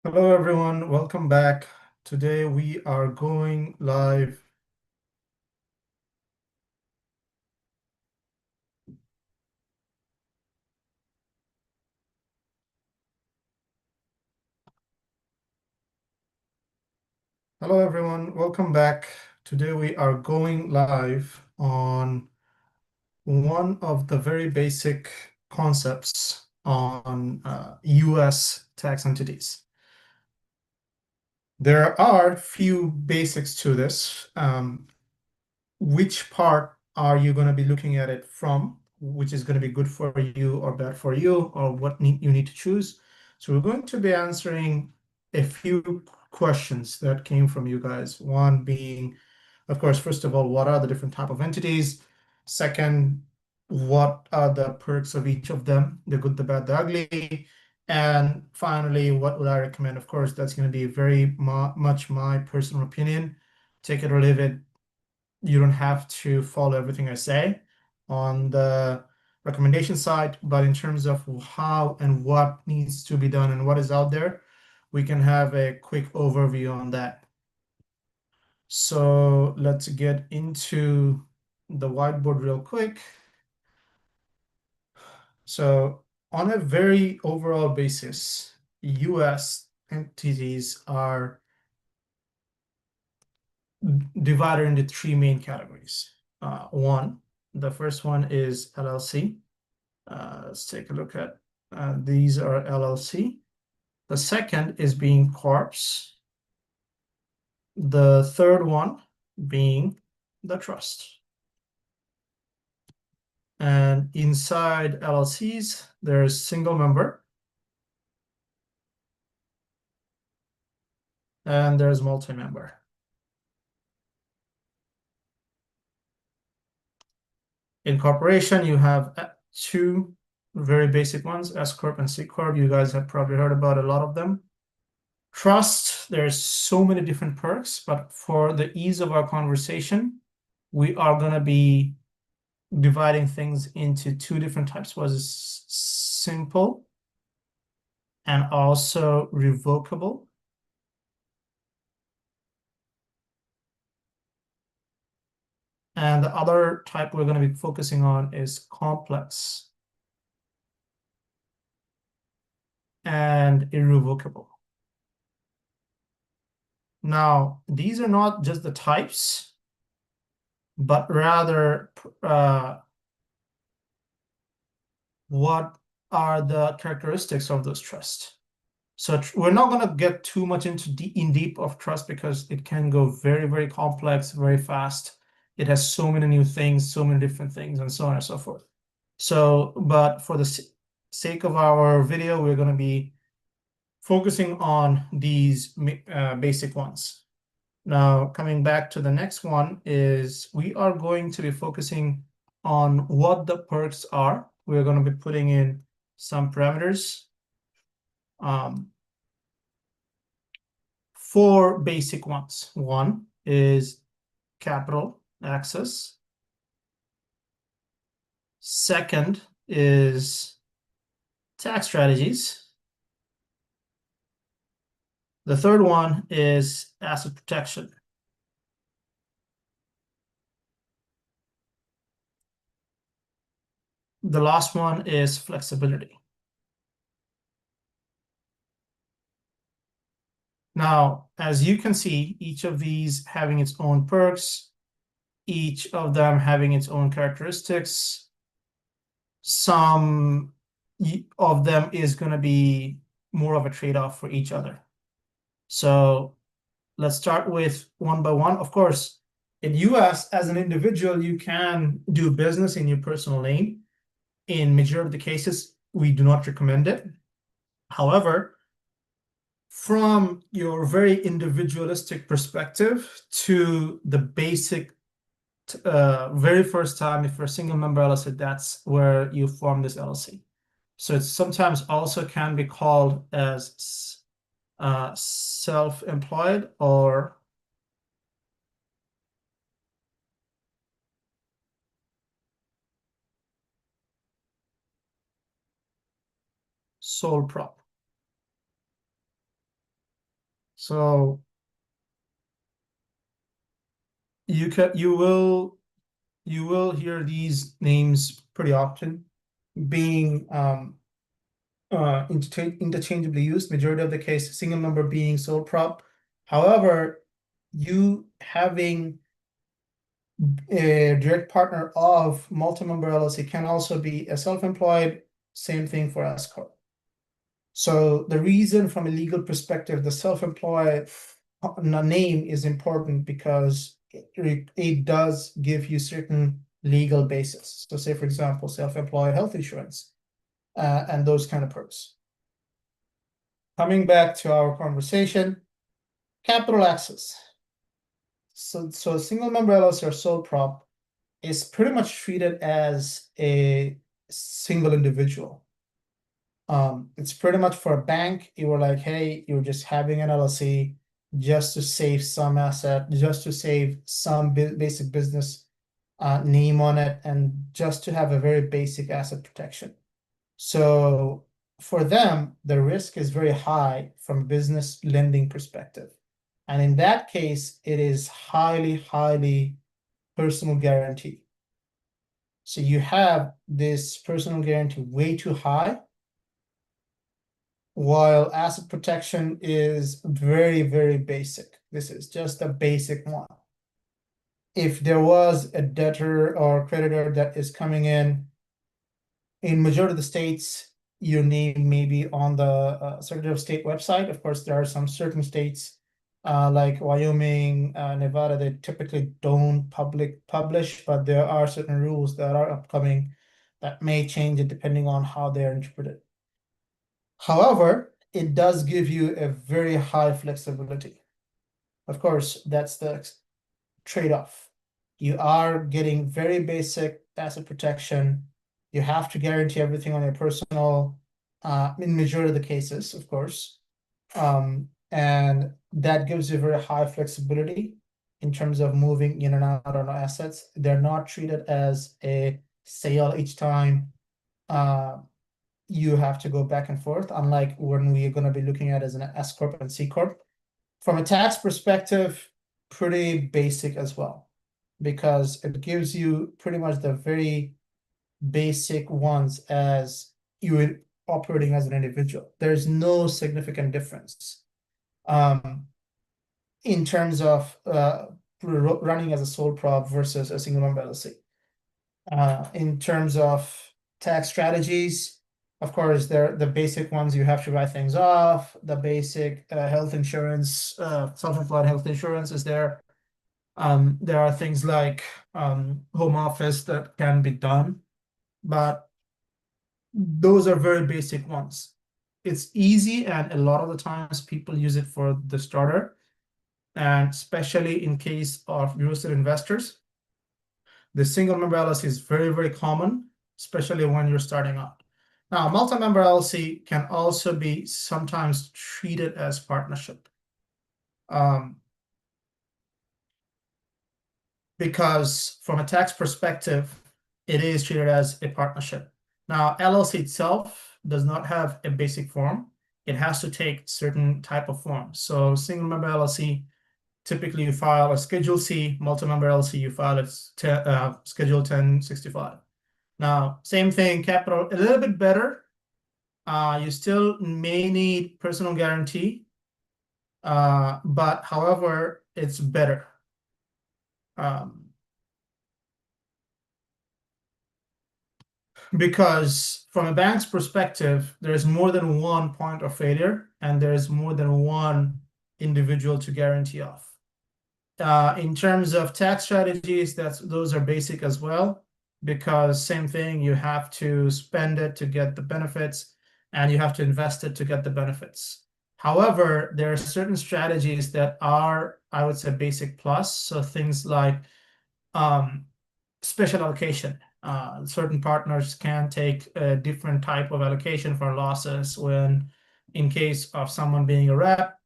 Hello everyone, welcome back. Today we are going live. Hello everyone, welcome back. Today we are going live on one of the very basic concepts on US tax entities. There are few basics to this. Which part are you going to be looking at it from, which is going to be good for you or bad for you, or what you need to choose. So we're going to be answering a few questions that came from you guys. One being, of course, first of all, what are the different type of entities? Second, what are the perks of each of them, the good, the bad, the ugly? And finally, what would I recommend? Of course, that's going to be very much my personal opinion. Take it or leave it. You don't have to follow everything I say on the recommendation side, but in terms of how and what needs to be done and what is out there, we can have a quick overview on that. So let's get into the whiteboard real quick. So on a very overall basis, US entities are divided into three main categories. The first one is LLC. Let's take a look at these are LLC. The second is being corps. The third one being the trust. And inside LLCs, there's single member and there's multi-member. In corporation, you have two very basic ones, S Corp and C Corp. You guys have probably heard about a lot of them. Trust, there's so many different perks, but for the ease of our conversation, we are going to be dividing things into two different types. Was simple and also revocable. And the other type we're going to be focusing on is complex and irrevocable. Now, these are not just the types, but rather what are the characteristics of those trusts. So we're not going to get too much into in deep of trust because it can go very, very complex, very fast. It has so many new things, so many different things, and so on and so forth. So, but for the sake of our video, we're going to be focusing on these basic ones. Now, coming back to the next one is we are going to be focusing on what the perks are. We're going to be putting in some parameters. Four basic ones. One is capital access. Second is tax strategies. The third one is asset protection. The last one is flexibility. Now, as you can see, each of these having its own perks, each of them having its own characteristics. Some of them is going to be more of a trade-off for each other. So let's start with one by one. Of course, in US, as an individual, you can do business in your personal name. In majority of the cases, we do not recommend it. However, from your very individualistic perspective to the basic very first time, if you're a single member LLC, that's where you form this LLC. So it sometimes also can be called as self-employed or sole prop. So you will hear these names pretty often being interchangeably used. Majority of the case, single member being sole prop. However, you having a direct partner of multi-member LLC can also be a self-employed. Same thing for S corp. So the reason from a legal perspective, the self-employed name is important because it does give you certain legal basis. So say, for example, self-employed health insurance and those kind of perks. Coming back to our conversation, capital access. So single member LLC or sole prop is pretty much treated as a single individual. It's pretty much for a bank. You were like, hey, you're just having an LLC just to save some asset, just to save some basic business name on it, and just to have a very basic asset protection. So for them, the risk is very high from a business lending perspective. And in that case, it is highly, highly personal guarantee. So you have this personal guarantee way too high, while asset protection is very, very basic. This is just a basic one. If there was a debtor or creditor that is coming in majority of the states, your name may be on the Secretary of State website. Of course, there are some certain states like Wyoming, Nevada, they typically don't publish, but there are certain rules that are upcoming that may change it depending on how they're interpreted. However, it does give you a very high flexibility. Of course, that's the trade-off. You are getting very basic asset protection. You have to guarantee everything on your personal, in majority of the cases, of course. And that gives you very high flexibility in terms of moving in and out on assets. They're not treated as a sale each time. You have to go back and forth, unlike when we're going to be looking at as an S corp and C corp. From a tax perspective, pretty basic as well, because it gives you pretty much the very basic ones as you operating as an individual. There's no significant difference in terms of running as a sole prop versus a single member LLC. In terms of tax strategies, of course, they're the basic ones. You have to write things off. The basic health insurance, self-employed health insurance is there. There are things like home office that can be done, but those are very basic ones. It's easy, and a lot of the times people use it for the starter, and especially in case of real estate investors. The single member LLC is very, very common, especially when you're starting out. Now, multi-member LLC can also be sometimes treated as partnership. Because from a tax perspective, it is treated as a partnership. Now, LLC itself does not have a basic form. It has to take certain type of form. So single member LLC, typically you file a Schedule C. Multi-member LLC, you file a Schedule 1065. Now, same thing, capital, a little bit better. You still may need personal guarantee, but however, it's better. Because from a bank's perspective, there's more than one point of failure, and there's more than one individual to guarantee off. In terms of tax strategies, those are basic as well, because same thing, you have to spend it to get the benefits, and you have to invest it to get the benefits. However, there are certain strategies that are, I would say, basic plus. So things like special allocation. Certain partners can take a different type of allocation for losses when, in case of someone being a rep,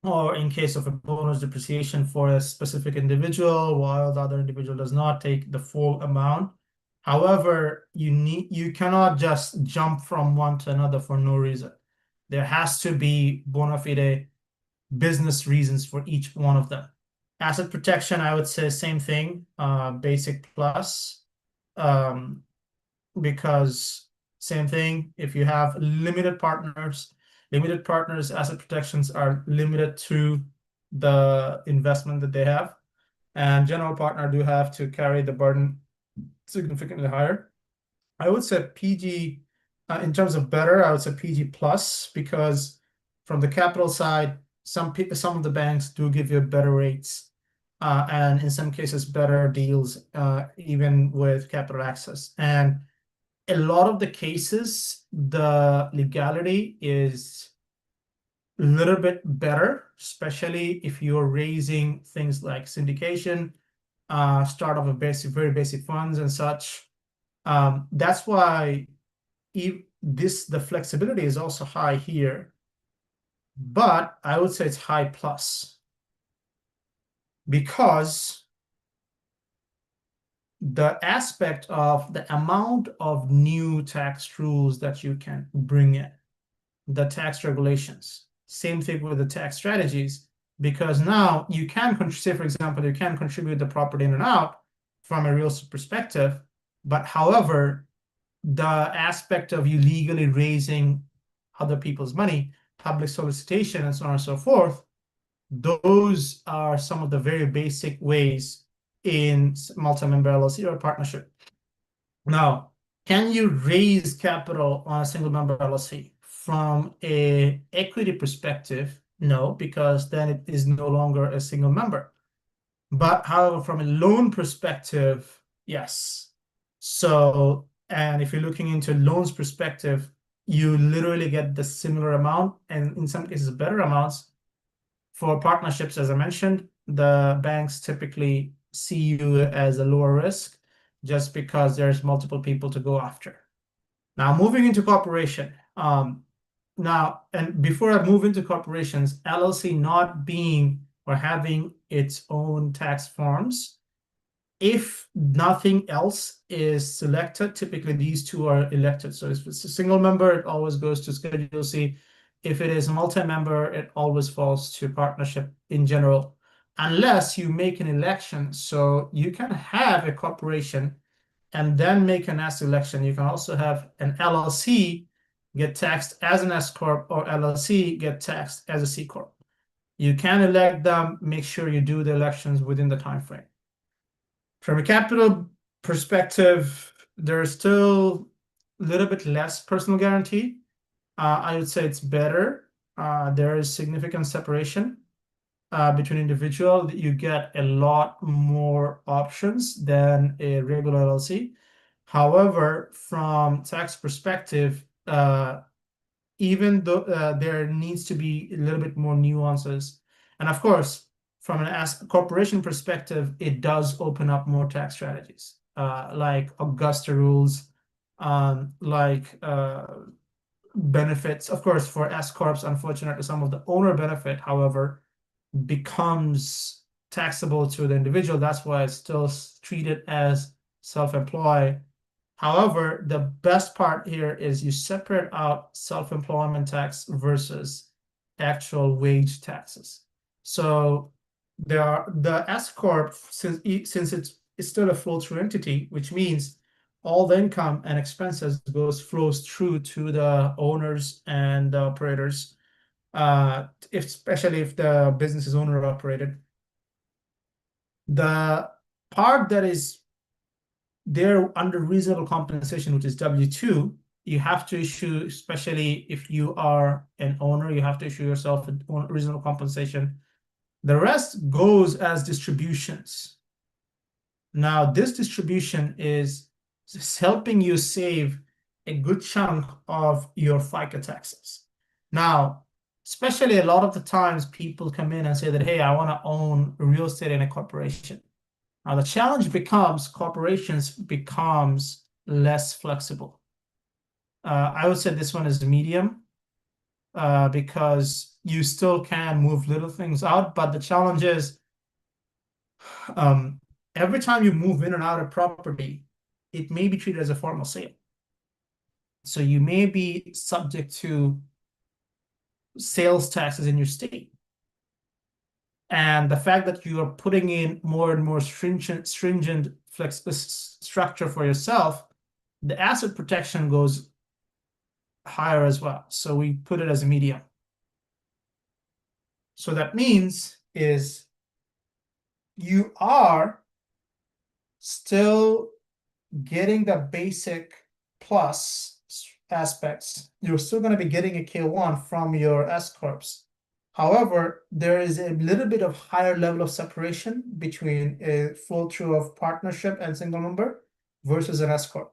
or in case of a bonus depreciation for a specific individual, while the other individual does not take the full amount. However, you cannot just jump from one to another for no reason. There has to be bona fide business reasons for each one of them. Asset protection, I would say same thing, basic plus, because same thing, if you have limited partners, asset protections are limited to the investment that they have. And general partner do have to carry the burden significantly higher. I would say PG, in terms of better, I would say PG plus, because from the capital side, some of the banks do give you better rates, and in some cases better deals, even with capital access. And a lot of the cases, the legality is a little bit better, especially if you're raising things like syndication, start off with very basic funds and such. That's why the flexibility is also high here, but I would say it's high plus, because the aspect of the amount of new tax rules that you can bring in, the tax regulations, same thing with the tax strategies, because now you can, say for example, you can contribute the property in and out from a real estate perspective, but however, the aspect of you legally raising other people's money, public solicitation, and so on and so forth, those are some of the very basic ways in multi-member LLC or partnership. Now, can you raise capital on a single member LLC? From a equity perspective, no, because then it is no longer a single member. But however, from a loan perspective, yes. So, and if you're looking into loans perspective, you literally get the similar amount, and in some cases better amounts. For partnerships, as I mentioned, the banks typically see you as a lower risk just because there's multiple people to go after. Now, moving into corporation. Now, and before I move into corporations, LLC not being or having its own tax forms, if nothing else is selected, typically these two are elected. So if it's a single member, it always goes to Schedule C. If it is multi-member, it always falls to partnership in general, unless you make an election. So you can have a corporation and then make an S election. You can also have an LLC get taxed as an S corp, or LLC get taxed as a C corp. You can elect them. Make sure you do the elections within the time frame. From a capital perspective, there's still a little bit less personal guarantee. I would say it's better. There is significant separation between individual. You get a lot more options than a regular LLC. However, from tax perspective, even though there needs to be a little bit more nuances. And of course, from an corporation perspective, it does open up more tax strategies, like Augusta rules, like benefits. Of course, for S corps, unfortunately, some of the owner benefit, however, becomes taxable to the individual. That's why it's still treated as self-employed. However, the best part here is you separate out self-employment tax versus actual wage taxes. So there are the S corp, since it's still a flow-through entity, which means all the income and expenses flows through to the owners and the operators, especially if the business is owner operated. The part that is there under reasonable compensation, which is W-2, you have to issue, especially if you are an owner, you have to issue yourself a reasonable compensation. The rest goes as distributions. Now, this distribution is helping you save a good chunk of your FICA taxes. Now, especially a lot of the times people come in and say that, hey, I want to own real estate in a corporation. Now, the challenge becomes corporations becomes less flexible. I would say this one is medium, because you still can move little things out, but the challenge is every time you move in and out of property, it may be treated as a formal sale. So you may be subject to sales taxes in your state. And the fact that you are putting in more and more stringent structure for yourself, the asset protection goes higher as well. So we put it as a medium. So that means is you are still getting the basic plus aspects. You're still going to be getting a K1 from your S corps. However, there is a little bit of higher level of separation between a flow through of partnership and single member versus an S corp.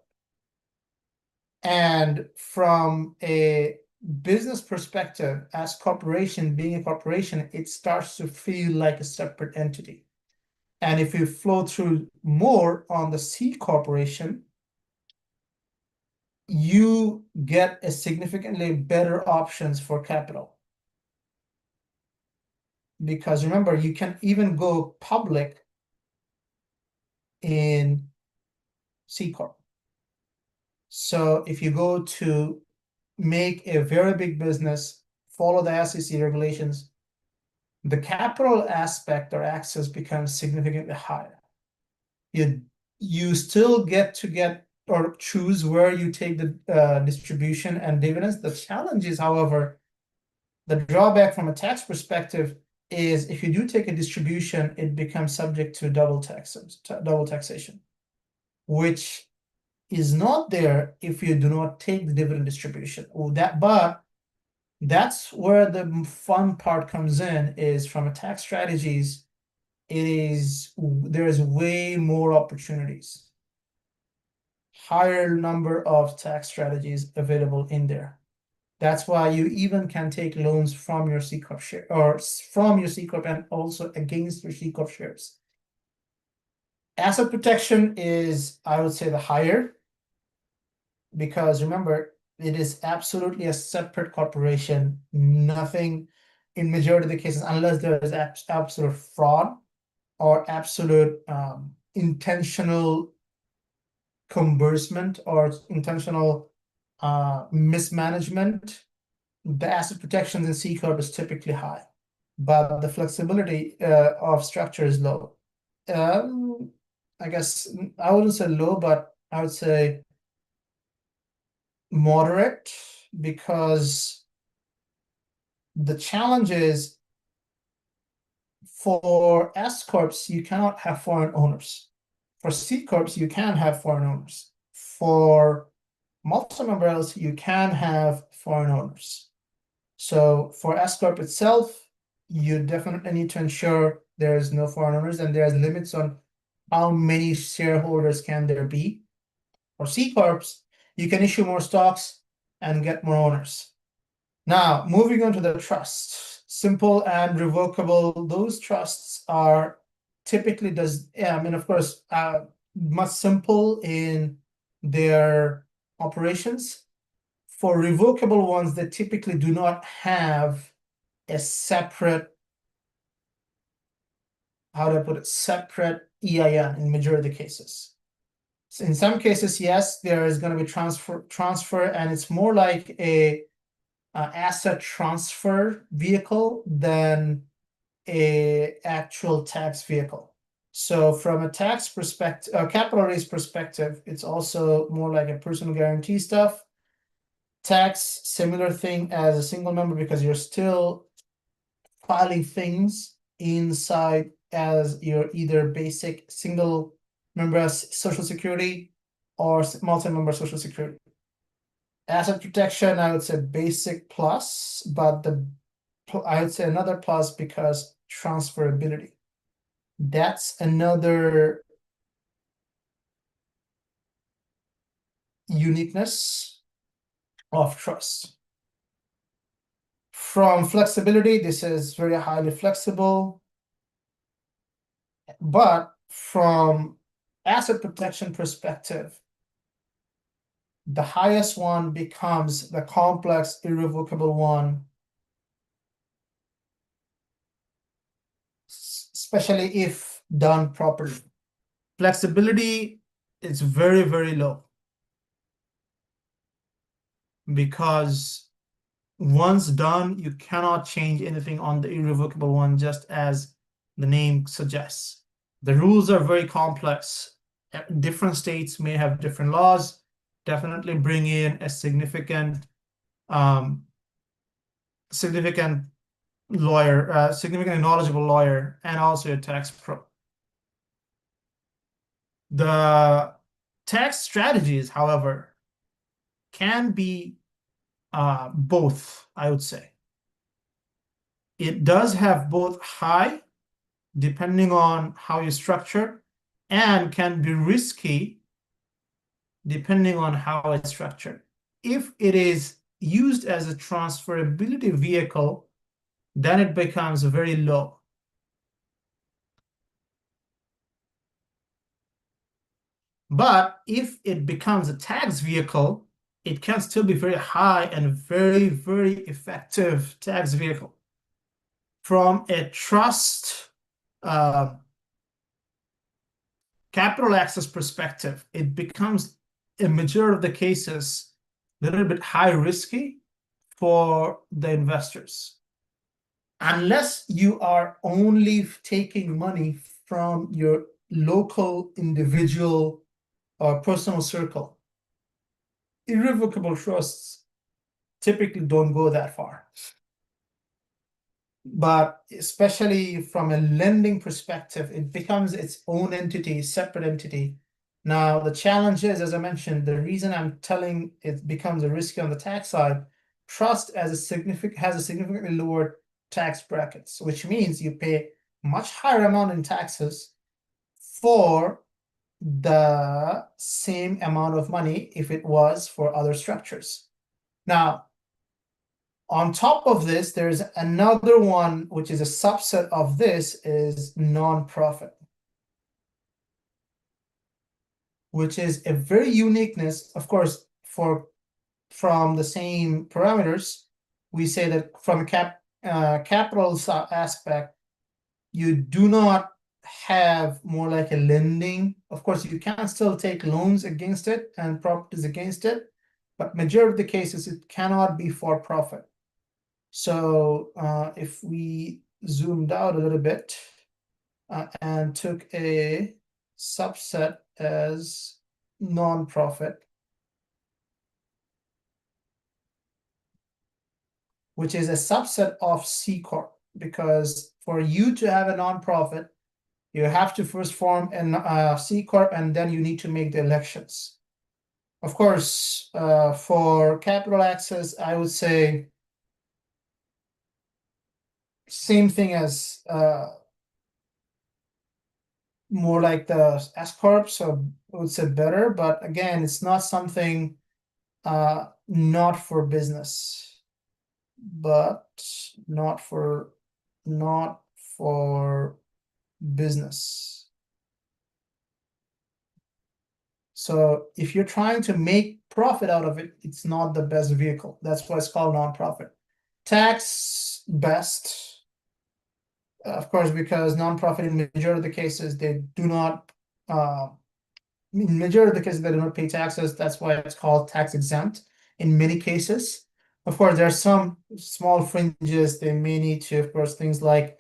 And from a business perspective, as corporation being a corporation, it starts to feel like a separate entity. And if you flow through more on the C corporation, you get a significantly better options for capital. Because remember, you can even go public in C corp. So if you go to make a very big business, follow the SEC regulations, the capital aspect or access becomes significantly higher. You still get or choose where you take the distribution and dividends. The challenge is, however, the drawback from a tax perspective is if you do take a distribution, it becomes subject to double taxation, which is not there if you do not take the dividend distribution. But that's where the fun part comes in, is from a tax strategies, there is way more opportunities, higher number of tax strategies available in there. That's why you even can take loans from your C corp share or from your C corp and also against your C corp shares. Asset protection is, I would say, the higher, because remember, it is absolutely a separate corporation. Nothing, in majority of the cases, unless there is absolute fraud or absolute intentional coercement or intentional mismanagement, the asset protections in C corp is typically high, but the flexibility of structure is low. I guess I wouldn't say low, but I would say moderate, because the challenge is for S corps you cannot have foreign owners. For C corps you can have foreign owners. For multi-member LLC you can have foreign owners. So for S corp itself, you definitely need to ensure there is no foreign owners, and there's limits on how many shareholders can there be. For C corps, you can issue more stocks and get more owners. Now, moving on to the trusts, simple and revocable. Those trusts are typically of course, much simple in their operations. For revocable ones, they typically do not have a separate, how do I put it, separate EIN in majority of the cases. So in some cases, yes, there is going to be transfer, and it's more like a asset transfer vehicle than a actual tax vehicle. So from a tax perspective, capital raise perspective, it's also more like a personal guarantee stuff. Tax, similar thing as a single member, because you're still filing things inside as your either basic single member Social Security or multi-member Social Security. Asset protection, I would say basic plus, but I would say another plus because transferability. That's another uniqueness of trust. From flexibility, this is very highly flexible. But from asset protection perspective, the highest one becomes the complex, irrevocable one, especially if done properly. Flexibility is very, very low, because once done, you cannot change anything on the irrevocable one, just as the name suggests. The rules are very complex. Different states may have different laws. Definitely bring in a significant lawyer, significantly knowledgeable lawyer, and also a tax pro. The tax strategies, however, can be both, I would say. It does have both high, depending on how you structure, and can be risky depending on how it's structured. If it is used as a transferability vehicle, then it becomes very low. But if it becomes a tax vehicle, it can still be very high and very, very effective tax vehicle. From a trust capital access perspective, it becomes, in majority of the cases, a little bit high risky for the investors. Unless you are only taking money from your local individual or personal circle, irrevocable trusts typically don't go that far. But especially from a lending perspective, it becomes its own entity, separate entity. Now, the challenge is, as I mentioned, the reason I'm telling it becomes a risky on the tax side, trust has a significantly lower tax brackets, which means you pay much higher amount in taxes for the same amount of money if it was for other structures. Now, on top of this, there's another one, which is a subset of this, is nonprofit, which is a very uniqueness, of course, from the same parameters. We say that from a capital aspect, you do not have more like a lending. Of course, you can still take loans against it and properties against it, but majority of the cases, it cannot be for profit. So if we zoomed out a little bit and took a subset as nonprofit, which is a subset of C Corp, because for you to have a nonprofit, you have to first form a C Corp and then you need to make the elections. Of course, for capital access, I would say same thing as more like the S Corp, so I would say better, but again, it's not something not for business, but not for business. So if you're trying to make profit out of it, it's not the best vehicle. That's why it's called nonprofit. Tax best, of course, because nonprofit in majority of the cases, they do not, in majority of the cases, they do not pay taxes. That's why it's called tax exempt in many cases. Of course, there are some small fringes. They may need to, of course, things like,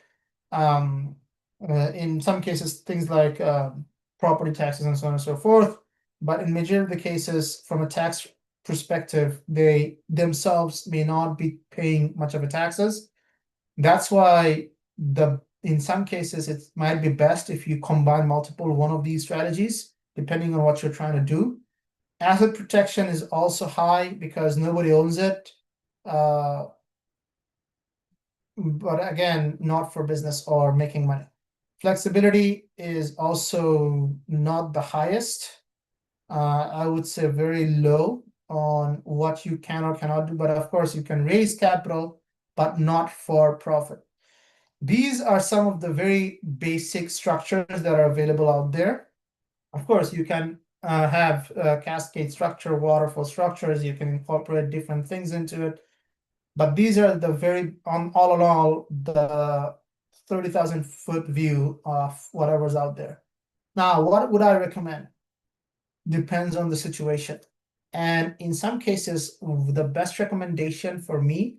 in some cases, things like property taxes and so on and so forth. But in majority of the cases, from a tax perspective, they themselves may not be paying much of a taxes. That's why in some cases it might be best if you combine one of these strategies, depending on what you're trying to do. Asset protection is also high because nobody owns it. But again, not for business or making money. Flexibility is also not the highest. I would say very low on what you can or cannot do, but of course you can raise capital, but not for profit. These are some of the very basic structures that are available out there. Of course, you can have cascade structure, waterfall structures. You can incorporate different things into it. But these are the all in all, the 30,000-foot view of whatever's out there. Now, what would I recommend? Depends on the situation. And in some cases, the best recommendation for me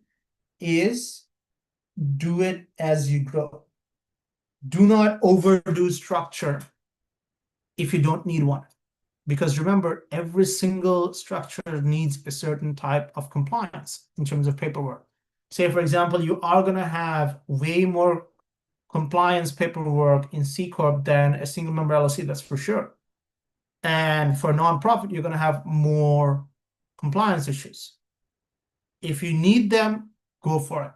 is do it as you grow. Do not overdo structure if you don't need one. Because remember, every single structure needs a certain type of compliance in terms of paperwork. Say, for example, you are going to have way more compliance paperwork in C Corp than a single member LLC, that's for sure. And for nonprofit, you're going to have more compliance issues. If you need them, go for it.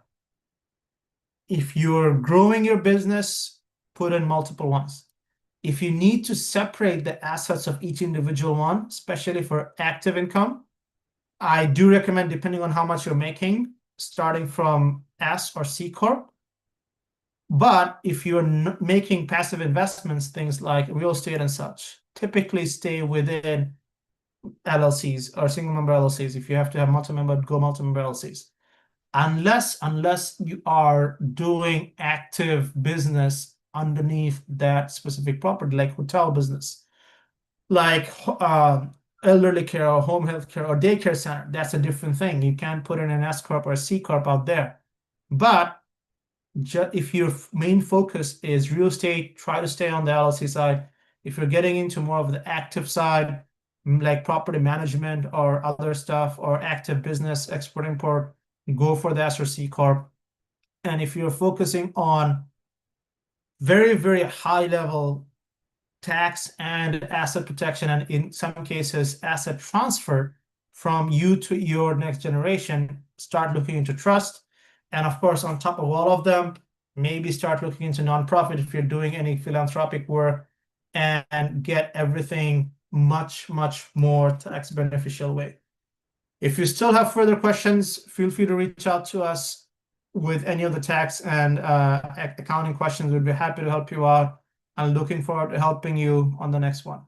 If you're growing your business, put in multiple ones. If you need to separate the assets of each individual one, especially for active income, I do recommend, depending on how much you're making, starting from S or C Corp. But if you're making passive investments, things like real estate and such, typically stay within LLCs or single member LLCs. If you have to have multi-member, go multi-member LLCs. Unless you are doing active business underneath that specific property, like hotel business, like elderly care or home health care or daycare center, that's a different thing. You can't put in an S Corp or a C Corp out there. But if your main focus is real estate, try to stay on the LLC side. If you're getting into more of the active side, like property management or other stuff, or active business, export import, go for the S or C Corp. And if you're focusing on very, very high level tax and asset protection, and in some cases, asset transfer from you to your next generation, start looking into trust. And of course, on top of all of them, maybe start looking into nonprofit if you're doing any philanthropic work, and get everything much, much more tax beneficial way. If you still have further questions, feel free to reach out to us with any of the tax and accounting questions. We'd be happy to help you out. I'm looking forward to helping you on the next one.